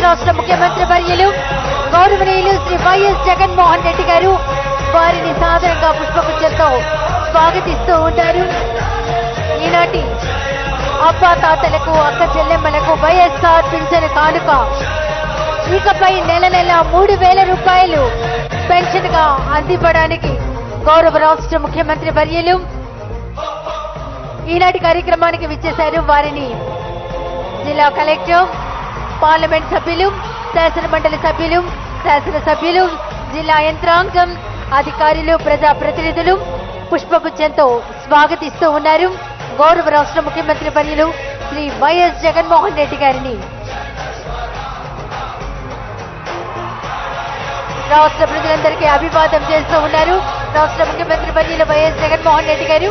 రాష్ట్ర ముఖ్యమంత్రి వర్యులు గౌరవనీయులు శ్రీ వైఎస్ జగన్మోహన్ రెడ్డి గారు వారిని సాదరంగా పుష్పగుచ్చంతో స్వాగతిస్తూ ఉంటారు. ఈనాటి అబ్బా తాతలకు అక్క చెల్లెమ్మలకు వైఎస్ఆర్ పింఛను కానుక ఇకపై నెల 3,000 రూపాయలు పెన్షన్ గా అందివ్వడానికి గౌరవ రాష్ట్ర ముఖ్యమంత్రి వర్యులు ఈనాటి కార్యక్రమానికి విచ్చేశారు. వారిని జిల్లా కలెక్టర్, పార్లమెంట్ సభ్యులు, శాసన మండలి సభ్యులు, శాసనసభ్యులు, జిల్లా యంత్రాంగం, అధికారులు, ప్రజాప్రతినిధులు పుష్పగుచ్చంతో స్వాగతిస్తూ ఉన్నారు. గౌరవ రాష్ట్ర ముఖ్యమంత్రి వర్యులు శ్రీ వైఎస్ జగన్మోహన్ రెడ్డి గారిని రాష్ట్ర ప్రజలందరికీ అభివాదం చేస్తూ ఉన్నారు. రాష్ట్ర ముఖ్యమంత్రి వర్యులు వైఎస్ జగన్మోహన్ రెడ్డి గారు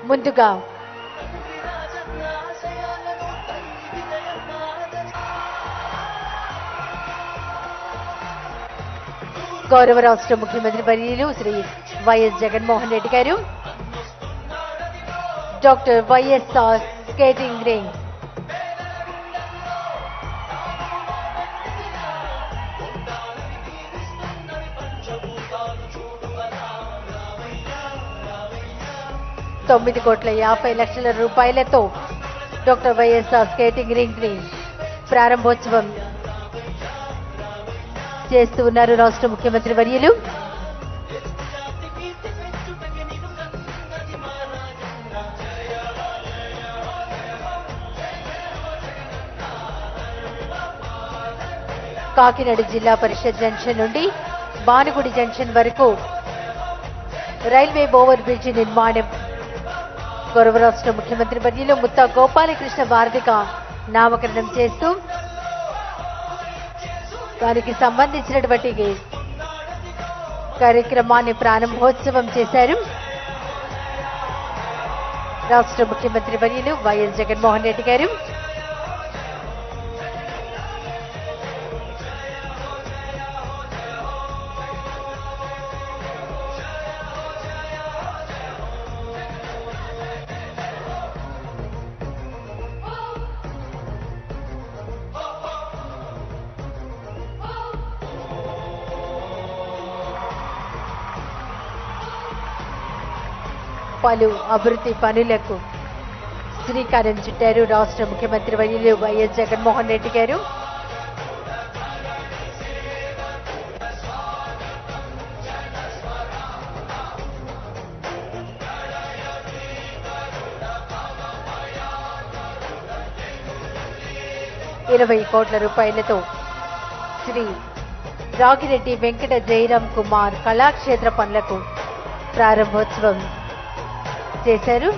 ముందుగా గౌరవ రాష్ట్ర ముఖ్యమంత్రి వర్యులు శ్రీ వైఎస్ జగన్మోహన్ రెడ్డి గారు doctor YSR skating ring ₹9,50,00,000 doctor YSR skating ring ని ప్రారంభోత్సవం చేస్తూ ఉన్నారు రాష్ట్ర ముఖ్యమంత్రి వర్యులు. కాకినాడ జిల్లా పరిషత్ జంక్షన్ నుండి బానుగుడి జంక్షన్ వరకు రైల్వే ఓవర్ బ్రిడ్జి నిర్మాణం గౌరవ రాష్ట్ర ముఖ్యమంత్రి వర్యులు ముత్తా గోపాలకృష్ణ భారతిగా నామకరణం చేస్తూ దానికి సంబంధించినటువంటి కార్యక్రమాన్ని ప్రారంభోత్సవం చేశారు రాష్ట్ర ముఖ్యమంత్రి వర్యులు వైఎస్ జగన్మోహన్ రెడ్డి గారు. పలు అభివృద్ధి పనులకు శ్రీకారం చుట్టారు రాష్ట్ర ముఖ్యమంత్రి వర్యులు వైఎస్ జగన్మోహన్ రెడ్డి గారు. ₹20 కోట్ల శ్రీ రాగిరెడ్డి వెంకట జయరాం కుమార్ కళాక్షేత్ర పనులకు ప్రారంభోత్సవం చేశారు.